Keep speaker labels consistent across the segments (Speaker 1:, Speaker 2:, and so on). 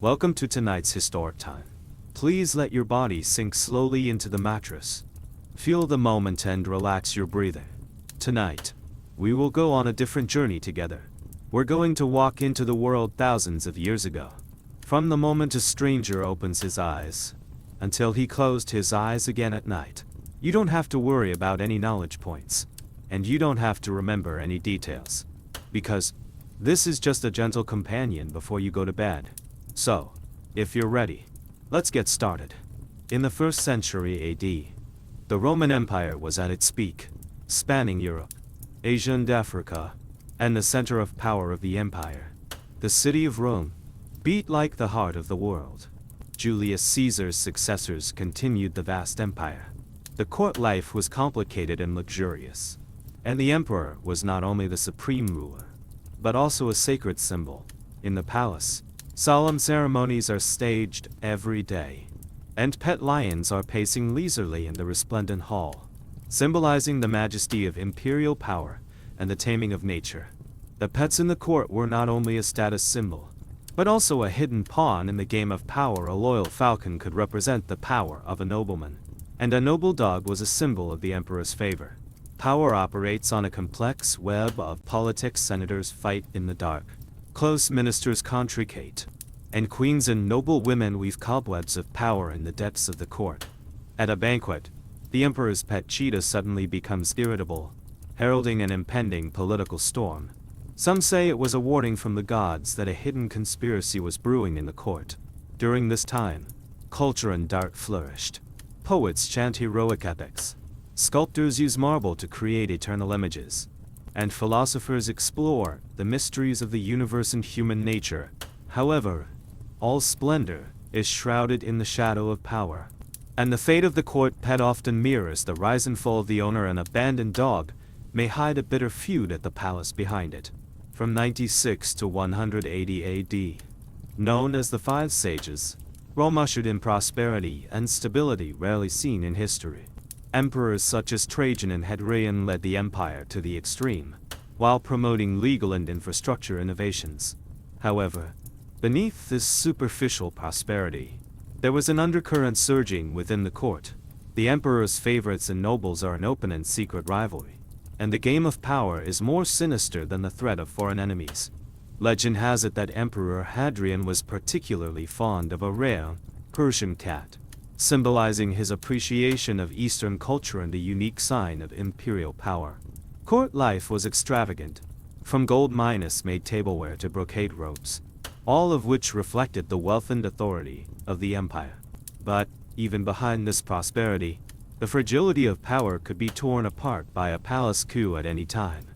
Speaker 1: Welcome to tonight's historic time. Please let your body sink slowly into the mattress. Feel the moment and relax your breathing. Tonight, we will go on a different journey together. We're going to walk into the world thousands of years ago. From the moment a stranger opens his eyes, until he closed his eyes again at night. You don't have to worry about any knowledge points, and you don't have to remember any details. Because this is just a gentle companion before you go to bed. So, if you're ready, let's get started. In the 1st century AD, the Roman Empire was at its peak, spanning Europe, Asia and Africa, and the center of power of the empire. The city of Rome beat like the heart of the world. Julius Caesar's successors continued the vast empire. The court life was complicated and luxurious, and the emperor was not only the supreme ruler, but also a sacred symbol. In the palace, solemn ceremonies are staged every day, and pet lions are pacing leisurely in the resplendent hall, symbolizing the majesty of imperial power and the taming of nature. The pets in the court were not only a status symbol, but also a hidden pawn in the game of power. A loyal falcon could represent the power of a nobleman, and a noble dog was a symbol of the emperor's favor. Power operates on a complex web of politics. Senators fight in the dark, close ministers contricate, and queens and noble women weave cobwebs of power in the depths of the court. At a banquet, the emperor's pet cheetah suddenly becomes irritable, heralding an impending political storm. Some say it was a warning from the gods that a hidden conspiracy was brewing in the court. During this time, culture and art flourished. Poets chant heroic epics, sculptors use marble to create eternal images, and philosophers explore the mysteries of the universe and human nature. However, all splendor is shrouded in the shadow of power, and the fate of the court pet often mirrors the rise and fall of the owner. An abandoned dog may hide a bitter feud at the palace behind it. From 96 to 180 AD, known as the Five Sages, Rome ushered in prosperity and stability rarely seen in history. Emperors such as Trajan and Hadrian led the empire to the extreme, while promoting legal and infrastructure innovations. However, beneath this superficial prosperity, there was an undercurrent surging within the court. The emperor's favorites and nobles are an open and secret rivalry, and the game of power is more sinister than the threat of foreign enemies. Legend has it that Emperor Hadrian was particularly fond of a rare Persian cat, symbolizing his appreciation of Eastern culture and a unique sign of imperial power. Court life was extravagant, from gold made tableware to brocade robes, all of which reflected the wealth and authority of the empire. But, even behind this prosperity, the fragility of power could be torn apart by a palace coup at any time.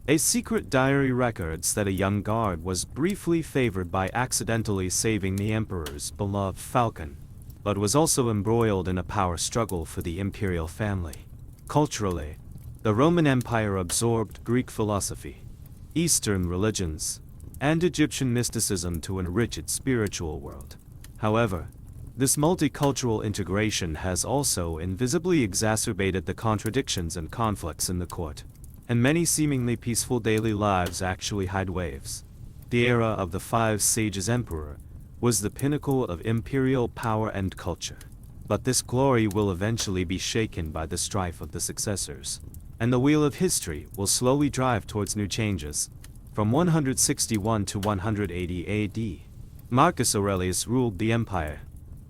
Speaker 1: A secret diary records that a young guard was briefly favored by accidentally saving the emperor's beloved falcon, but was also embroiled in a power struggle for the imperial family. Culturally, the Roman Empire absorbed Greek philosophy, Eastern religions, and Egyptian mysticism to enrich its spiritual world. However, this multicultural integration has also invisibly exacerbated the contradictions and conflicts in the court, and many seemingly peaceful daily lives actually hide waves. The era of the Five Sages Emperor was the pinnacle of imperial power and culture. But this glory will eventually be shaken by the strife of the successors, and the wheel of history will slowly drive towards new changes. From 161 to 180 AD, Marcus Aurelius ruled the empire,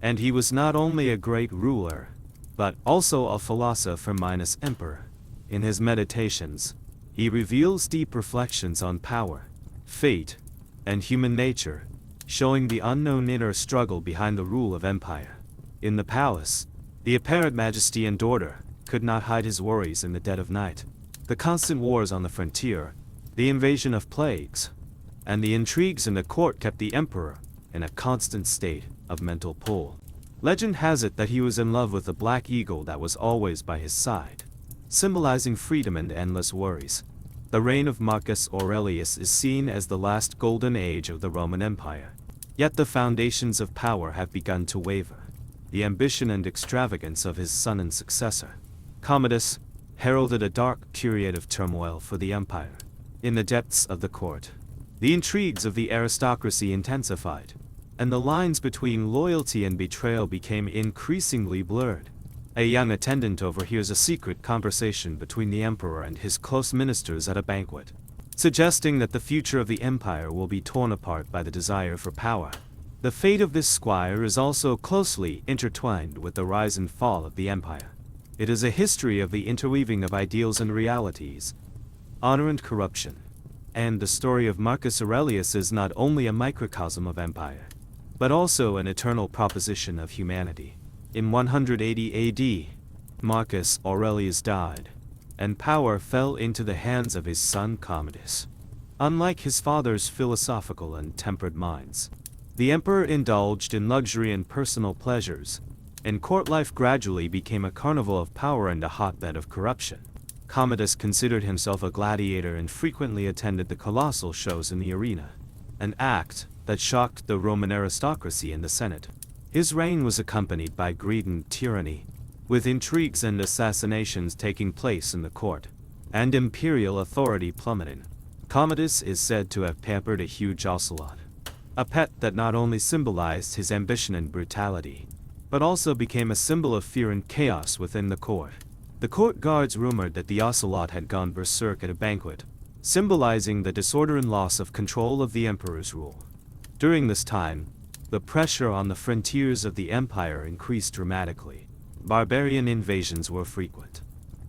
Speaker 1: and he was not only a great ruler, but also a philosopher minus emperor. In his meditations, he reveals deep reflections on power, fate, and human nature, showing the unknown inner struggle behind the rule of empire. In the palace, the apparent majesty and order could not hide his worries in the dead of night. The constant wars on the frontier, the invasion of plagues, and the intrigues in the court kept the emperor in a constant state of mental pull. Legend has it that he was in love with the black eagle that was always by his side, symbolizing freedom and endless worries. The reign of Marcus Aurelius is seen as the last golden age of the Roman Empire. Yet the foundations of power have begun to waver. The ambition and extravagance of his son and successor, Commodus, heralded a dark period of turmoil for the empire. In the depths of the court, the intrigues of the aristocracy intensified, and the lines between loyalty and betrayal became increasingly blurred. A young attendant overhears a secret conversation between the emperor and his close ministers at a banquet, suggesting that the future of the empire will be torn apart by the desire for power. The fate of this squire is also closely intertwined with the rise and fall of the empire. It is a history of the interweaving of ideals and realities, honor and corruption. And the story of Marcus Aurelius is not only a microcosm of empire, but also an eternal proposition of humanity. In 180 AD, Marcus Aurelius died, and power fell into the hands of his son Commodus. Unlike his father's philosophical and tempered minds, the emperor indulged in luxury and personal pleasures, and court life gradually became a carnival of power and a hotbed of corruption. Commodus considered himself a gladiator and frequently attended the colossal shows in the arena, an act that shocked the Roman aristocracy and the Senate. His reign was accompanied by greed and tyranny, with intrigues and assassinations taking place in the court, and imperial authority plummeting. Commodus is said to have pampered a huge ocelot, a pet that not only symbolized his ambition and brutality, but also became a symbol of fear and chaos within the court. The court guards rumored that the ocelot had gone berserk at a banquet, symbolizing the disorder and loss of control of the emperor's rule. During this time, the pressure on the frontiers of the empire increased dramatically. Barbarian invasions were frequent,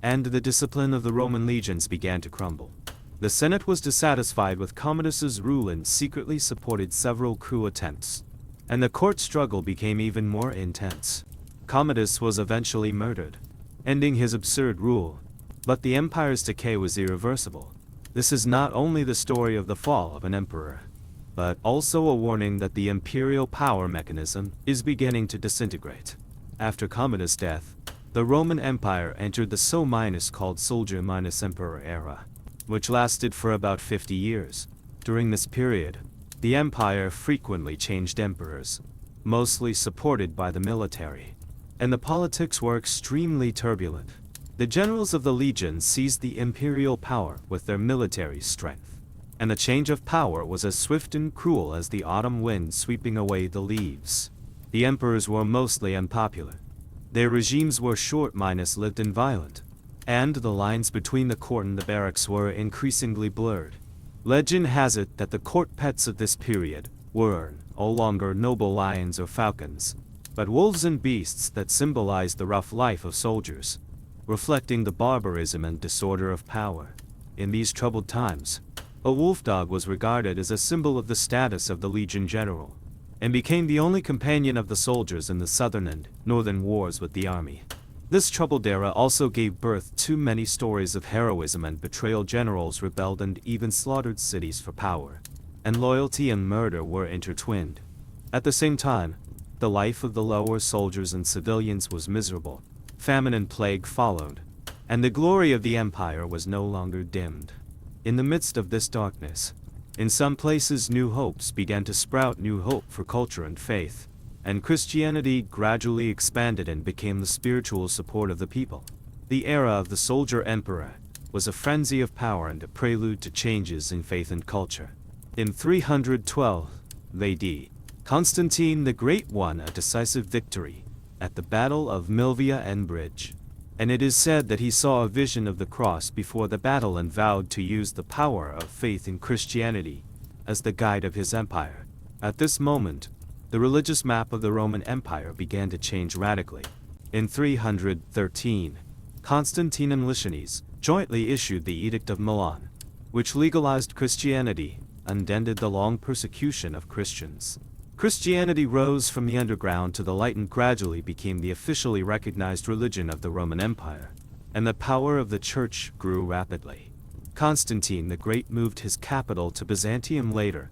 Speaker 1: and the discipline of the Roman legions began to crumble. The Senate was dissatisfied with Commodus's rule and secretly supported several coup attempts, and the court struggle became even more intense. Commodus was eventually murdered, ending his absurd rule, but the empire's decay was irreversible. This is not only the story of the fall of an emperor, but also a warning that the imperial power mechanism is beginning to disintegrate. After Commodus' death, the Roman Empire entered the so-called soldier-emperor era, which lasted for about 50 years. During this period, the empire frequently changed emperors, mostly supported by the military, and the politics were extremely turbulent. The generals of the legion seized the imperial power with their military strength, and the change of power was as swift and cruel as the autumn wind sweeping away the leaves. The emperors were mostly unpopular. Their regimes were short-lived and violent, and the lines between the court and the barracks were increasingly blurred. Legend has it that the court pets of this period were no longer noble lions or falcons, but wolves and beasts that symbolized the rough life of soldiers, reflecting the barbarism and disorder of power. In these troubled times, a wolf dog was regarded as a symbol of the status of the legion general, and became the only companion of the soldiers in the southern and northern wars with the army. This troubled era also gave birth to many stories of heroism and betrayal. Generals rebelled and even slaughtered cities for power, and loyalty and murder were intertwined. At the same time, the life of the lower soldiers and civilians was miserable. Famine and plague followed, and the glory of the empire was no longer dimmed. In the midst of this darkness, in some places new hopes began to sprout, new hope for culture and faith, and Christianity gradually expanded and became the spiritual support of the people. The era of the soldier emperor was a frenzy of power and a prelude to changes in faith and culture. In 312 AD, Constantine the Great won a decisive victory at the Battle of Milvia and Bridge, and it is said that he saw a vision of the cross before the battle and vowed to use the power of faith in Christianity as the guide of his empire. At this moment, the religious map of the Roman Empire began to change radically. In 313, Constantine and Licinius jointly issued the Edict of Milan, which legalized Christianity and ended the long persecution of Christians. Christianity rose from the underground to the light and gradually became the officially recognized religion of the Roman Empire, and the power of the Church grew rapidly. Constantine the Great moved his capital to Byzantium, later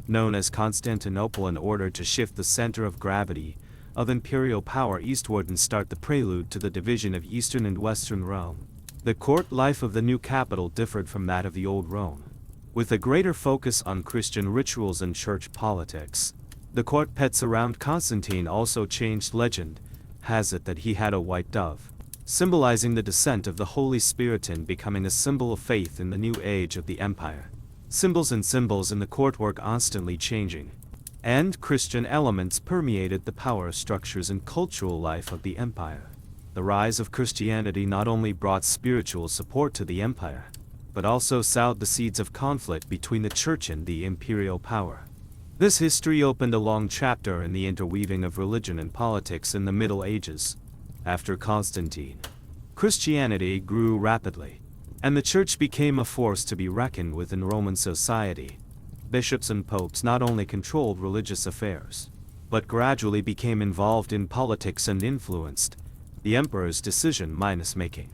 Speaker 1: known as Constantinople, in order to shift the center of gravity of imperial power eastward and start the prelude to the division of Eastern and Western Rome. The court life of the new capital differed from that of the old Rome, with a greater focus on Christian rituals and church politics. The court pets around Constantine also changed. Legend has it that he had a white dove, symbolizing the descent of the Holy Spirit and becoming a symbol of faith in the new age of the empire. Symbols in the court were constantly changing, and Christian elements permeated the power structures and cultural life of the empire. The rise of Christianity not only brought spiritual support to the empire, but also sowed the seeds of conflict between the church and the imperial power. This history opened a long chapter in the interweaving of religion and politics in the Middle Ages. After Constantine, Christianity grew rapidly, and the church became a force to be reckoned with in Roman society. Bishops and popes not only controlled religious affairs, but gradually became involved in politics and influenced the emperor's decision-making.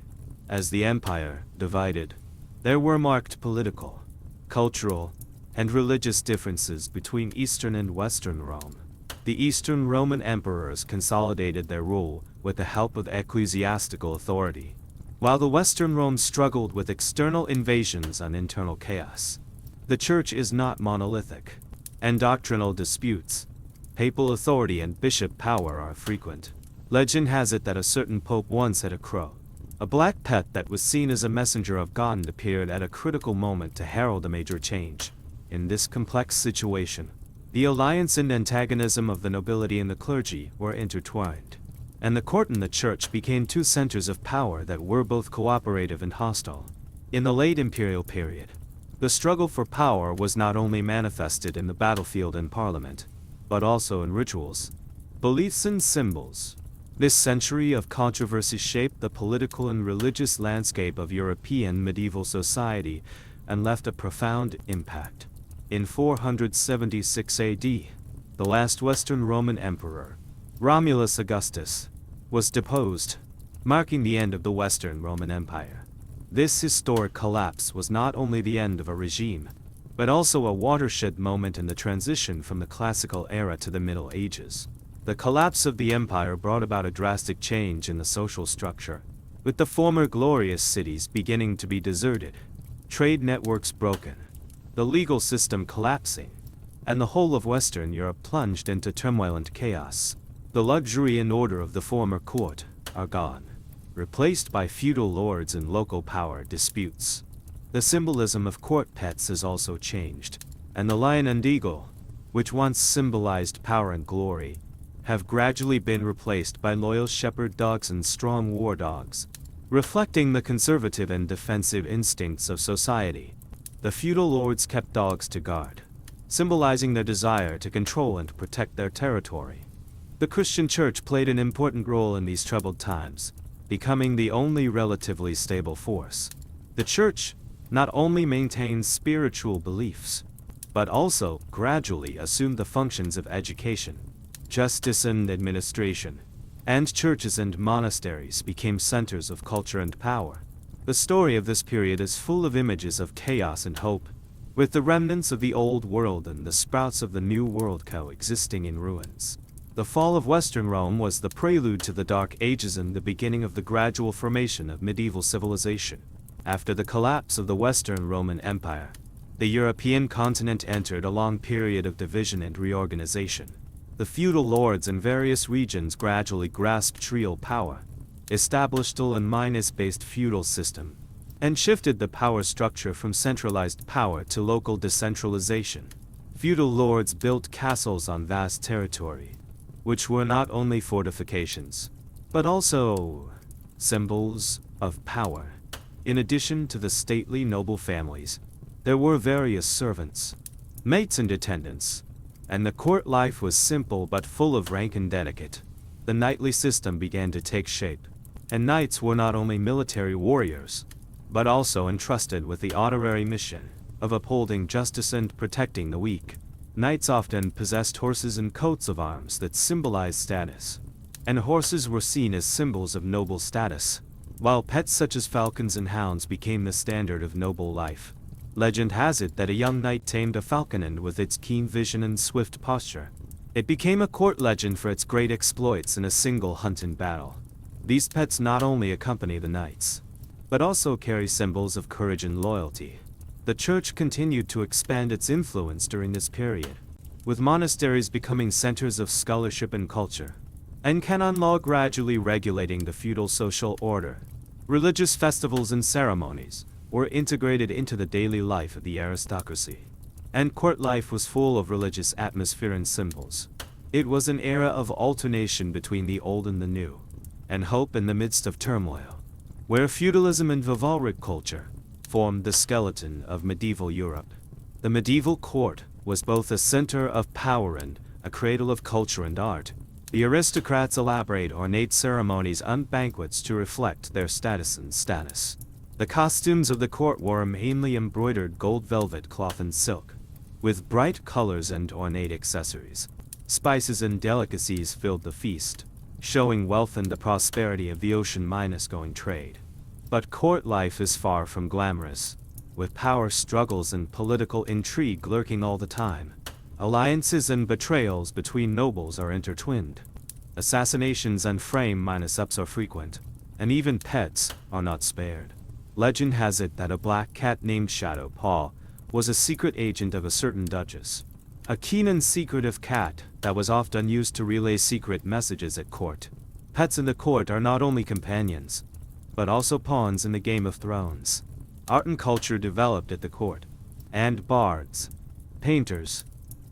Speaker 1: As the empire divided, there were marked political, cultural, and religious differences between Eastern and Western Rome. The Eastern Roman emperors consolidated their rule with the help of ecclesiastical authority, while the Western Rome struggled with external invasions and internal chaos. The church is not monolithic, and doctrinal disputes, papal authority and bishop power are frequent. Legend has it that a certain pope once had a crow, a black pet that was seen as a messenger of God, and appeared at a critical moment to herald a major change. In this complex situation, the alliance and antagonism of the nobility and the clergy were intertwined, and the court and the church became two centers of power that were both cooperative and hostile. In the late imperial period, the struggle for power was not only manifested in the battlefield and parliament, but also in rituals, beliefs and symbols. This century of controversy shaped the political and religious landscape of European medieval society and left a profound impact. In 476 AD, the last Western Roman emperor, Romulus Augustus, was deposed, marking the end of the Western Roman Empire. This historic collapse was not only the end of a regime, but also a watershed moment in the transition from the classical era to the Middle Ages. The collapse of the empire brought about a drastic change in the social structure, with the former glorious cities beginning to be deserted, trade networks broken, the legal system collapsing, and the whole of Western Europe plunged into turmoil and chaos. The luxury and order of the former court are gone, replaced by feudal lords and local power disputes. The symbolism of court pets has also changed, and the lion and eagle, which once symbolized power and glory, have gradually been replaced by loyal shepherd dogs and strong war dogs, reflecting the conservative and defensive instincts of society. The feudal lords kept dogs to guard, symbolizing their desire to control and protect their territory. The Christian church played an important role in these troubled times, becoming the only relatively stable force. The church not only maintained spiritual beliefs, but also gradually assumed the functions of education, justice and administration, and churches and monasteries became centers of culture and power. The story of this period is full of images of chaos and hope, with the remnants of the old world and the sprouts of the new world coexisting in ruins. The fall of Western Rome was the prelude to the Dark Ages and the beginning of the gradual formation of medieval civilization. After the collapse of the Western Roman Empire, the European continent entered a long period of division and reorganization. The feudal lords in various regions gradually grasped real power, established a landmass-based feudal system, and shifted the power structure from centralized power to local decentralization. Feudal lords built castles on vast territory, which were not only fortifications, but also symbols of power. In addition to the stately noble families, there were various servants, mates and attendants, and the court life was simple but full of rank and etiquette. The knightly system began to take shape, and knights were not only military warriors, but also entrusted with the honorary mission of upholding justice and protecting the weak. Knights often possessed horses and coats of arms that symbolized status, and horses were seen as symbols of noble status, while pets such as falcons and hounds became the standard of noble life. Legend has it that a young knight tamed a falcon, and with its keen vision and swift posture, it became a court legend for its great exploits in a single hunt and battle. These pets not only accompany the knights, but also carry symbols of courage and loyalty. The church continued to expand its influence during this period, with monasteries becoming centers of scholarship and culture, and canon law gradually regulating the feudal social order. Religious festivals and ceremonies were integrated into the daily life of the aristocracy. and court life was full of religious atmosphere and symbols. It was an era of alternation between the old and the new, and hope in the midst of turmoil, where feudalism and chivalric culture formed the skeleton of medieval Europe. The medieval court was both a center of power and a cradle of culture and art. The aristocrats elaborate ornate ceremonies and banquets to reflect their status and status. The costumes of the court were mainly embroidered gold velvet cloth and silk, with bright colors and ornate accessories. Spices and delicacies filled the feast, showing wealth and the prosperity of the ocean-going trade. But court life is far from glamorous, with power struggles and political intrigue lurking all the time. Alliances and betrayals between nobles are intertwined. Assassinations and frame-ups are frequent, and even pets are not spared. Legend has it that a black cat named Shadow Paw was a secret agent of a certain duchess. A keen and secretive cat that was often used to relay secret messages at court. Pets in the court are not only companions, but also pawns in the Game of Thrones. Art and culture developed at the court, and bards, painters,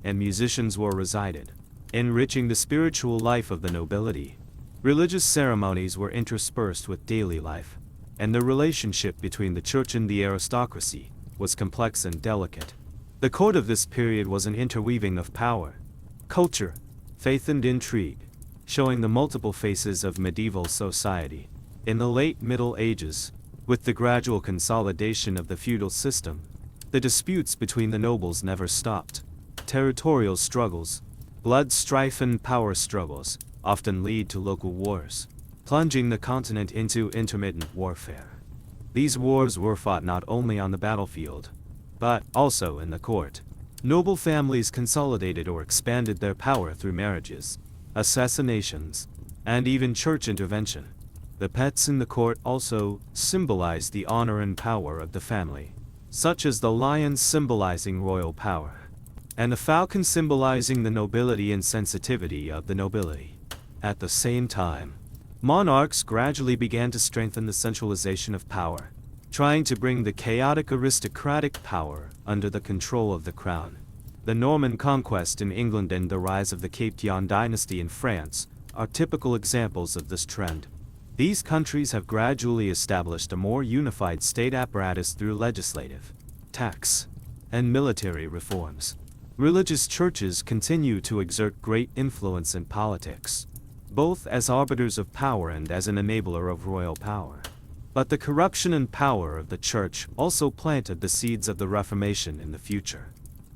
Speaker 1: and musicians were resided, enriching the spiritual life of the nobility. Religious ceremonies were interspersed with daily life, and the relationship between the church and the aristocracy was complex and delicate. The court of this period was an interweaving of power, culture, faith and intrigue, showing the multiple faces of medieval society. In the late Middle Ages, with the gradual consolidation of the feudal system, the disputes between the nobles never stopped. Territorial struggles, blood strife and power struggles often lead to local wars, plunging the continent into intermittent warfare. These wars were fought not only on the battlefield, but also in the court. Noble families consolidated or expanded their power through marriages, assassinations, and even church intervention. The pets in the court also symbolized the honor and power of the family, such as the lion symbolizing royal power, and the falcon symbolizing the nobility and sensitivity of the nobility. At the same time, monarchs gradually began to strengthen the centralization of power, trying to bring the chaotic aristocratic power under the control of the crown. The Norman conquest in England and the rise of the Capetian dynasty in France are typical examples of this trend. These countries have gradually established a more unified state apparatus through legislative, tax, and military reforms. Religious churches continue to exert great influence in politics, both as arbiters of power and as an enabler of royal power. But the corruption and power of the church also planted the seeds of the Reformation in the future.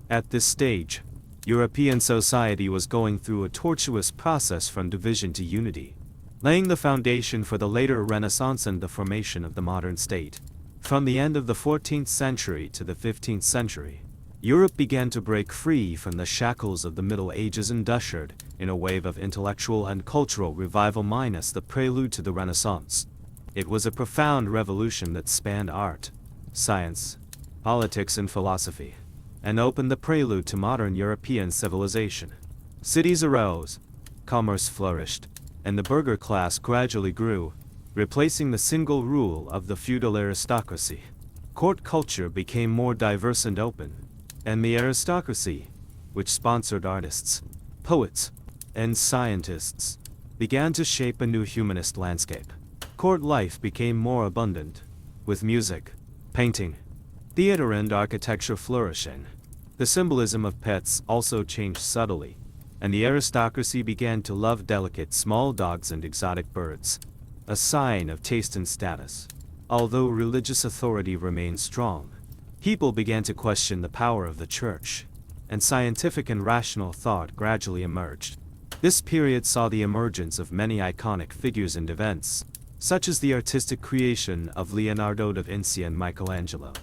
Speaker 1: At this stage, European society was going through a tortuous process from division to unity, laying the foundation for the later Renaissance and the formation of the modern state. From the end of the 14th century to the 15th century, Europe began to break free from the shackles of the Middle Ages and ushered in a wave of intellectual and cultural revival minus the prelude to the Renaissance. It was a profound revolution that spanned art, science, politics and philosophy, and opened the prelude to modern European civilization. Cities arose, commerce flourished, and the burgher class gradually grew, replacing the single rule of the feudal aristocracy. Court culture became more diverse and open, and the aristocracy, which sponsored artists, poets, and scientists, began to shape a new humanist landscape. Court life became more abundant, with music, painting, theater and architecture flourishing. The symbolism of pets also changed subtly, and the aristocracy began to love delicate small dogs and exotic birds, a sign of taste and status. Although religious authority remained strong, people began to question the power of the church, and scientific and rational thought gradually emerged. This period saw the emergence of many iconic figures and events, such as the artistic creation of Leonardo da Vinci and Michelangelo,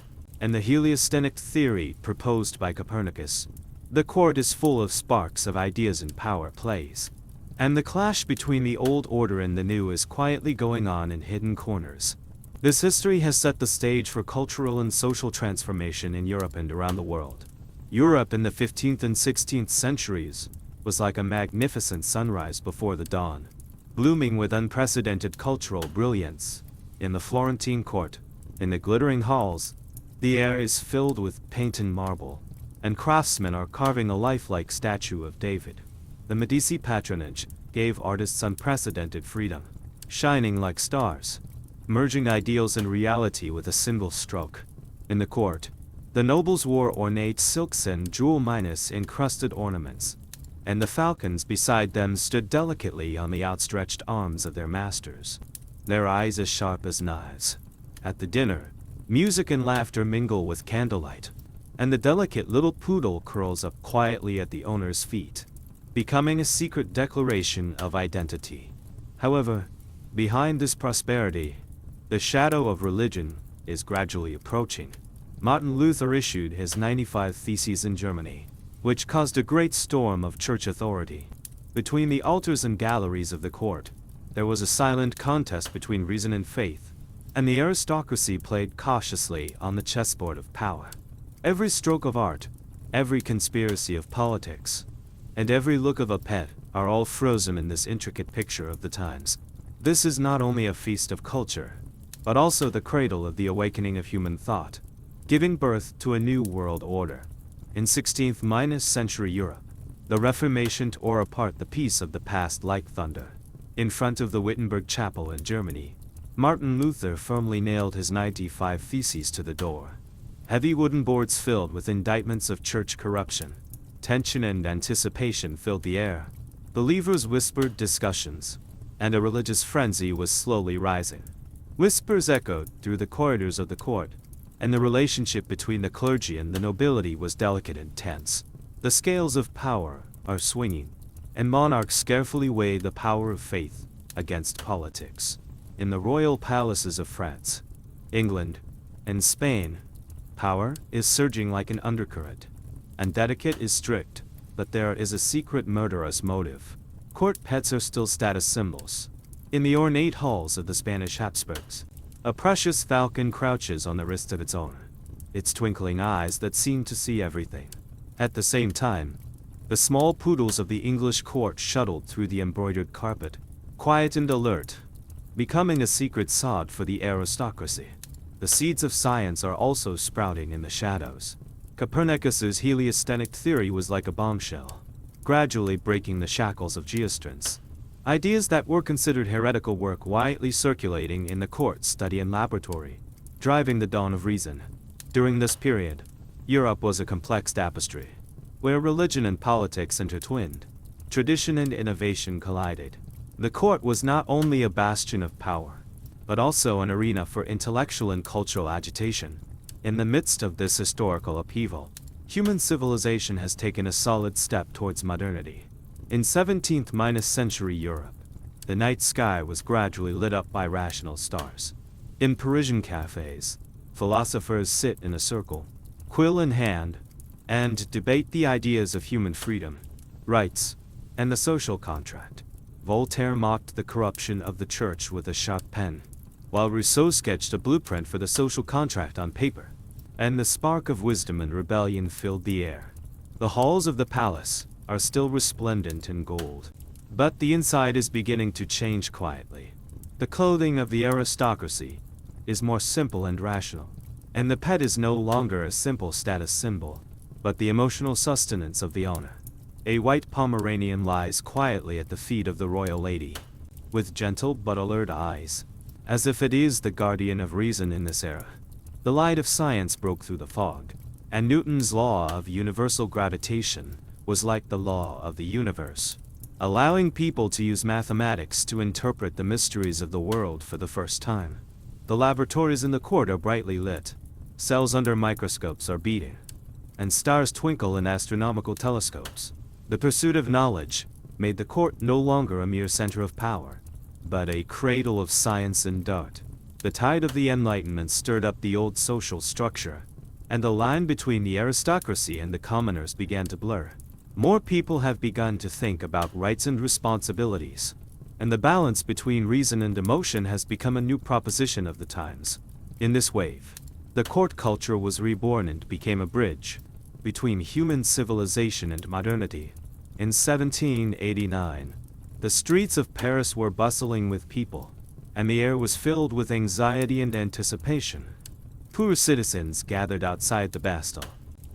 Speaker 1: and the heliosthetic theory proposed by Copernicus. The court is full of sparks of ideas and power plays, and the clash between the old order and the new is quietly going on in hidden corners. This history has set the stage for cultural and social transformation in Europe and around the world. Europe in the 15th and 16th centuries was like a magnificent sunrise before the dawn, blooming with unprecedented cultural brilliance. In the Florentine court, in the glittering halls, the air is filled with paint and marble, and craftsmen are carving a lifelike statue of David. The Medici patronage gave artists unprecedented freedom, shining like stars, merging ideals and reality with a single stroke. In the court, the nobles wore ornate silks and jewel-encrusted ornaments, and the falcons beside them stood delicately on the outstretched arms of their masters, their eyes as sharp as knives. At the dinner, music and laughter mingle with candlelight, and the delicate little poodle curls up quietly at the owner's feet, becoming a secret declaration of identity. However, behind this prosperity, the shadow of religion is gradually approaching. Martin Luther issued his 95 Theses in Germany, which caused a great storm of church authority. Between the altars and galleries of the court, there was a silent contest between reason and faith, and the aristocracy played cautiously on the chessboard of power. Every stroke of art, every conspiracy of politics, and every look of a pet are all frozen in this intricate picture of the times. This is not only a feast of culture, but also the cradle of the awakening of human thought, giving birth to a new world order. In 16th century Europe, the Reformation tore apart the peace of the past like thunder. In front of the Wittenberg Chapel in Germany, Martin Luther firmly nailed his 95 Theses to the door. Heavy wooden boards filled with indictments of church corruption. Tension and anticipation filled the air. Believers whispered discussions, and a religious frenzy was slowly rising. Whispers echoed through the corridors of the court, and the relationship between the clergy and the nobility was delicate and tense. The scales of power are swinging, and monarchs carefully weigh the power of faith against politics. In the royal palaces of France, England, and Spain, power is surging like an undercurrent, and etiquette is strict, but there is a secret murderous motive. Court pets are still status symbols. In the ornate halls of the Spanish Habsburgs, a precious falcon crouches on the wrist of its owner, its twinkling eyes that seem to see everything. At the same time, the small poodles of the English court shuttled through the embroidered carpet, quiet and alert, becoming a secret sod for the aristocracy. The seeds of science are also sprouting in the shadows. Copernicus's heliosthetic theory was like a bombshell, gradually breaking the shackles of geostrance. Ideas that were considered heretical were quietly circulating in the court study and laboratory, driving the dawn of reason. During this period, Europe was a complex tapestry, where religion and politics intertwined, tradition and innovation collided. The court was not only a bastion of power, but also an arena for intellectual and cultural agitation. In the midst of this historical upheaval, human civilization has taken a solid step towards modernity. In 17th century Europe, the night sky was gradually lit up by rational stars. In Parisian cafes, philosophers sit in a circle, quill in hand, and debate the ideas of human freedom, rights, and the social contract. Voltaire mocked the corruption of the church with a sharp pen, while Rousseau sketched a blueprint for the social contract on paper, and the spark of wisdom and rebellion filled the air. The halls of the palace are still resplendent in gold, but the inside is beginning to change quietly. The clothing of the aristocracy is more simple and rational, and the pet is no longer a simple status symbol, but the emotional sustenance of the owner. A white Pomeranian lies quietly at the feet of the royal lady, with gentle but alert eyes, as if it is the guardian of reason in this era. The light of science broke through the fog, and Newton's law of universal gravitation was like the law of the universe, allowing people to use mathematics to interpret the mysteries of the world for the first time. The laboratories in the court are brightly lit, cells under microscopes are beating, and stars twinkle in astronomical telescopes. The pursuit of knowledge made the court no longer a mere center of power, but a cradle of science and art. The tide of the Enlightenment stirred up the old social structure, and the line between the aristocracy and the commoners began to blur. More people have begun to think about rights and responsibilities, and the balance between reason and emotion has become a new proposition of the times. In this wave, the court culture was reborn and became a bridge between human civilization and modernity. In 1789, the streets of Paris were bustling with people, and the air was filled with anxiety and anticipation. Poor citizens gathered outside the Bastille,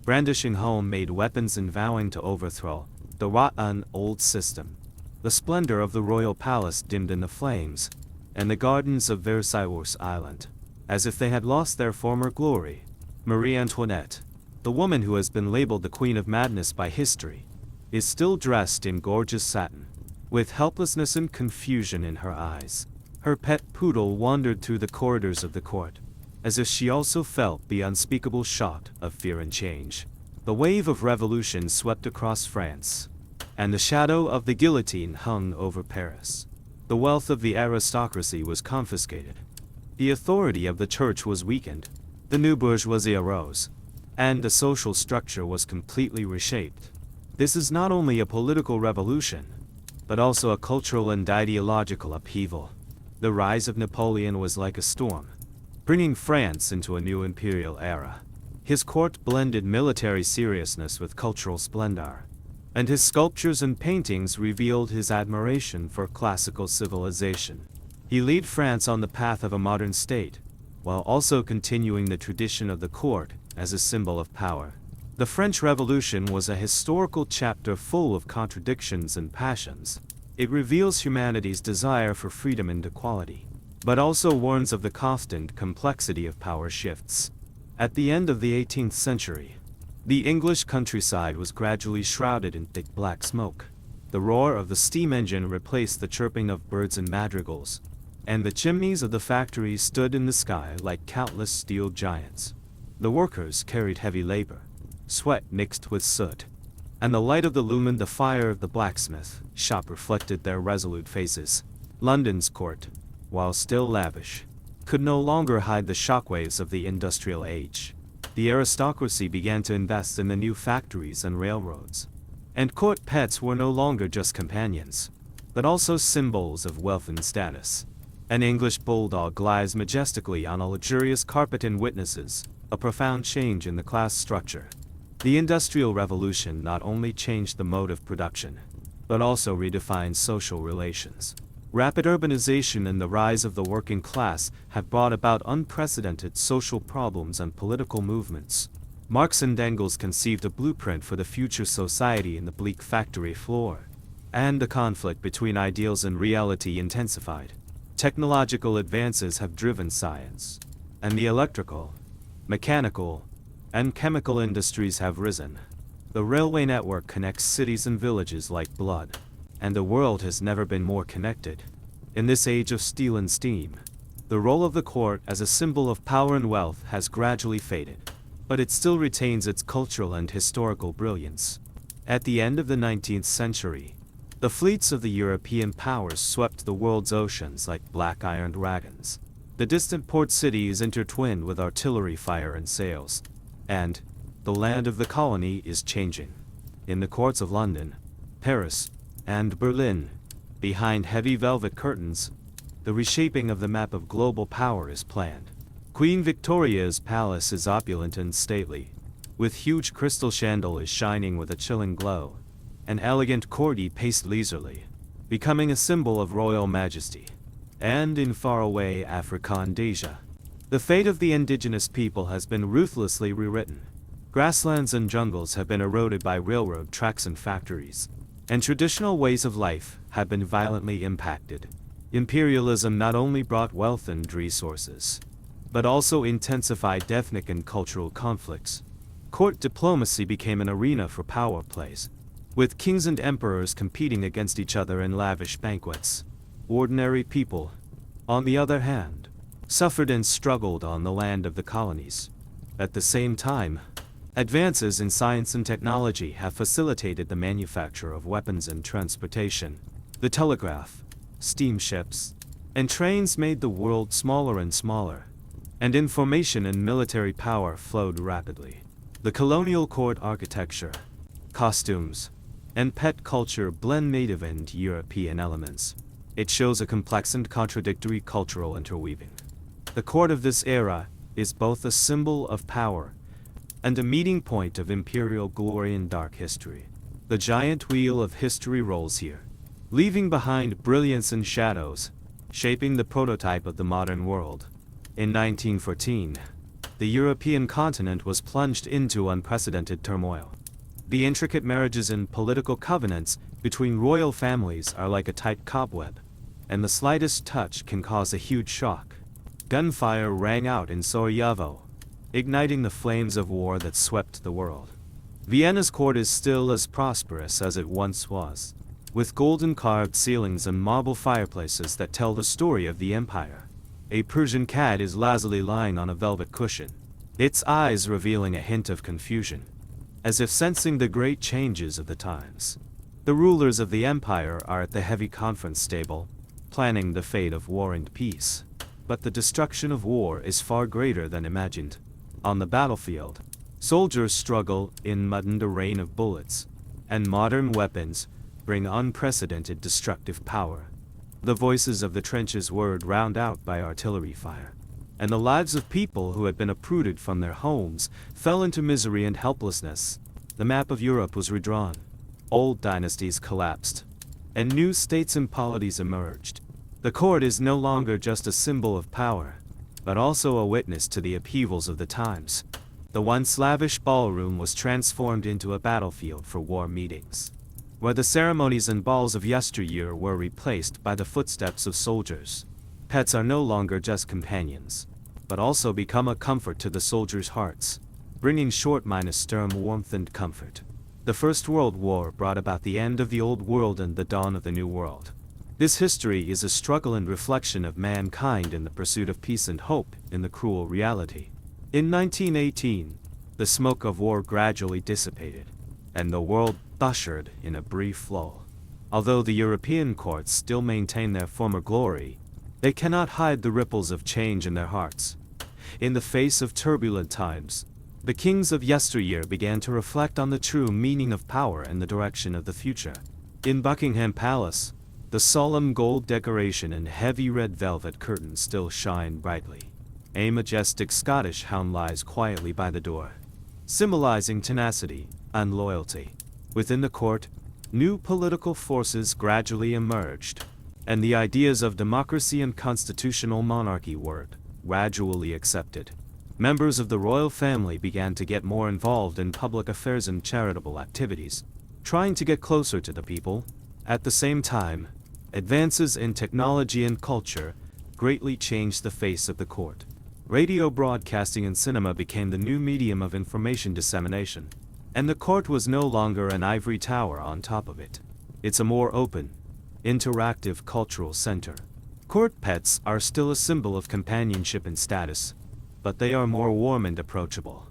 Speaker 1: brandishing homemade weapons and vowing to overthrow the rotten old system. The splendor of the royal palace dimmed in the flames, and the gardens of Versailles Island, as if they had lost their former glory. Marie Antoinette, the woman who has been labeled the Queen of Madness by history, is still dressed in gorgeous satin, with helplessness and confusion in her eyes. Her pet poodle wandered through the corridors of the court, as if she also felt the unspeakable shock of fear and change. The wave of revolution swept across France, and the shadow of the guillotine hung over Paris. The wealth of the aristocracy was confiscated. The authority of the church was weakened. The new bourgeoisie arose, and the social structure was completely reshaped. This is not only a political revolution, but also a cultural and ideological upheaval. The rise of Napoleon was like a storm, bringing France into a new imperial era. His court blended military seriousness with cultural splendor, and his sculptures and paintings revealed his admiration for classical civilization. He led France on the path of a modern state, while also continuing the tradition of the court as a symbol of power. The French Revolution was a historical chapter full of contradictions and passions. It reveals humanity's desire for freedom and equality, but also warns of the constant complexity of power shifts. At the end of the 18th century, the English countryside was gradually shrouded in thick black smoke. The roar of the steam engine replaced the chirping of birds and madrigals, and the chimneys of the factories stood in the sky like countless steel giants. The workers carried heavy labor, sweat mixed with soot, and the light of the lumen, the fire of the blacksmith shop reflected their resolute faces. London's court, while still lavish, could no longer hide the shockwaves of the industrial age. The aristocracy began to invest in the new factories and railroads, and court pets were no longer just companions, but also symbols of wealth and status. An English bulldog lies majestically on a luxurious carpet and witnesses a profound change in the class structure. The Industrial Revolution not only changed the mode of production, but also redefined social relations. Rapid urbanization and the rise of the working class have brought about unprecedented social problems and political movements. Marx and Engels conceived a blueprint for the future society in the bleak factory floor, and the conflict between ideals and reality intensified. Technological advances have driven science, and the electrical, mechanical, and chemical industries have risen. The railway network connects cities and villages like blood, and the world has never been more connected. In this age of steel and steam, the role of the court as a symbol of power and wealth has gradually faded, but it still retains its cultural and historical brilliance. At the end of the 19th century, the fleets of the European powers swept the world's oceans like black iron dragons. The distant port cities intertwined with artillery fire and sails, and the land of the colony is changing. In the courts of London, Paris, and Berlin, behind heavy velvet curtains, the reshaping of the map of global power is planned. Queen Victoria's palace is opulent and stately, with huge crystal chandeliers shining with a chilling glow. An elegant courtier paced leisurely, becoming a symbol of royal majesty. And in faraway Africa and Asia, the fate of the indigenous people has been ruthlessly rewritten. Grasslands and jungles have been eroded by railroad tracks and factories, and traditional ways of life have been violently impacted. Imperialism not only brought wealth and resources, but also intensified ethnic and cultural conflicts. Court diplomacy became an arena for power plays, with kings and emperors competing against each other in lavish banquets. Ordinary people, on the other hand, suffered and struggled on the land of the colonies. At the same time, advances in science and technology have facilitated the manufacture of weapons and transportation. The telegraph, steamships, and trains made the world smaller and smaller, and information and military power flowed rapidly. The colonial court architecture, costumes, and pet culture blend native and European elements. It shows a complex and contradictory cultural interweaving. The court of this era is both a symbol of power and a meeting point of imperial glory and dark history. The giant wheel of history rolls here, leaving behind brilliance and shadows, shaping the prototype of the modern world. In 1914, the European continent was plunged into unprecedented turmoil. The intricate marriages and political covenants between royal families are like a tight cobweb, and the slightest touch can cause a huge shock. Gunfire rang out in Sarajevo, igniting the flames of war that swept the world. Vienna's court is still as prosperous as it once was, with golden carved ceilings and marble fireplaces that tell the story of the empire. A Persian cat is lazily lying on a velvet cushion, its eyes revealing a hint of confusion, as if sensing the great changes of the times. The rulers of the empire are at the heavy conference table, planning the fate of war and peace. But the destruction of war is far greater than imagined. On the battlefield, soldiers struggle in mud and a rain of bullets, and modern weapons bring unprecedented destructive power. The voices of the trenches were drowned out by artillery fire, and the lives of people who had been uprooted from their homes fell into misery and helplessness. The map of Europe was redrawn. Old dynasties collapsed, and new states and polities emerged. The court is no longer just a symbol of power, but also a witness to the upheavals of the times. The once lavish ballroom was transformed into a battlefield for war meetings, where the ceremonies and balls of yesteryear were replaced by the footsteps of soldiers. Pets are no longer just companions, but also become a comfort to the soldiers' hearts, bringing short-term warmth and comfort. The First World War brought about the end of the old world and the dawn of the new world. This history is a struggle and reflection of mankind in the pursuit of peace and hope in the cruel reality. In 1918, the smoke of war gradually dissipated, and the world ushered in a brief lull. Although the European courts still maintain their former glory, they cannot hide the ripples of change in their hearts. In the face of turbulent times, the kings of yesteryear began to reflect on the true meaning of power and the direction of the future. In Buckingham Palace, the solemn gold decoration and heavy red velvet curtains still shine brightly. A majestic Scottish hound lies quietly by the door, symbolizing tenacity and loyalty. Within the court, new political forces gradually emerged, and the ideas of democracy and constitutional monarchy were gradually accepted. Members of the royal family began to get more involved in public affairs and charitable activities, trying to get closer to the people. At the same time, advances in technology and culture greatly changed the face of the court. Radio broadcasting and cinema became the new medium of information dissemination, and the court was no longer an ivory tower on top of it. It's a more open, interactive cultural center. Court pets are still a symbol of companionship and status, but they are more warm and approachable.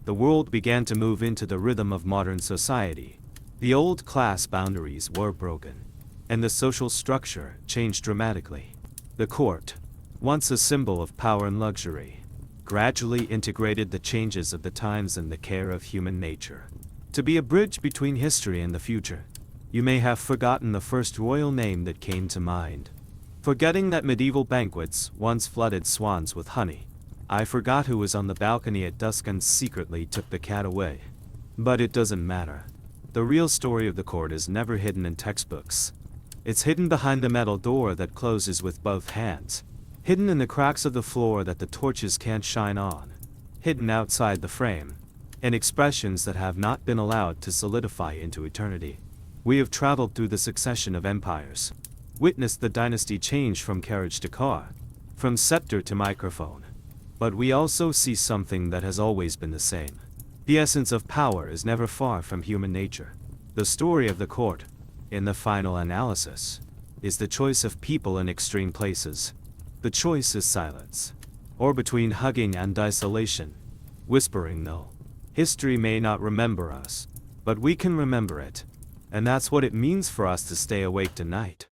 Speaker 1: The world began to move into the rhythm of modern society. The old class boundaries were broken, and the social structure changed dramatically. The court, once a symbol of power and luxury, gradually integrated the changes of the times and the care of human nature. To be a bridge between history and the future, you may have forgotten the first royal name that came to mind. Forgetting that medieval banquets once flooded swans with honey. I forgot who was on the balcony at dusk and secretly took the cat away. But it doesn't matter. The real story of the court is never hidden in textbooks. It's hidden behind the metal door that closes with both hands, hidden in the cracks of the floor that the torches can't shine on, hidden outside the frame, in expressions that have not been allowed to solidify into eternity. We have traveled through the succession of empires, witnessed the dynasty change from carriage to car, from scepter to microphone. But we also see something that has always been the same. The essence of power is never far from human nature. The story of the court, in the final analysis, is the choice of people in extreme places. The choice is silence, or between hugging and isolation, whispering no. History may not remember us, but we can remember it, and that's what it means for us to stay awake tonight.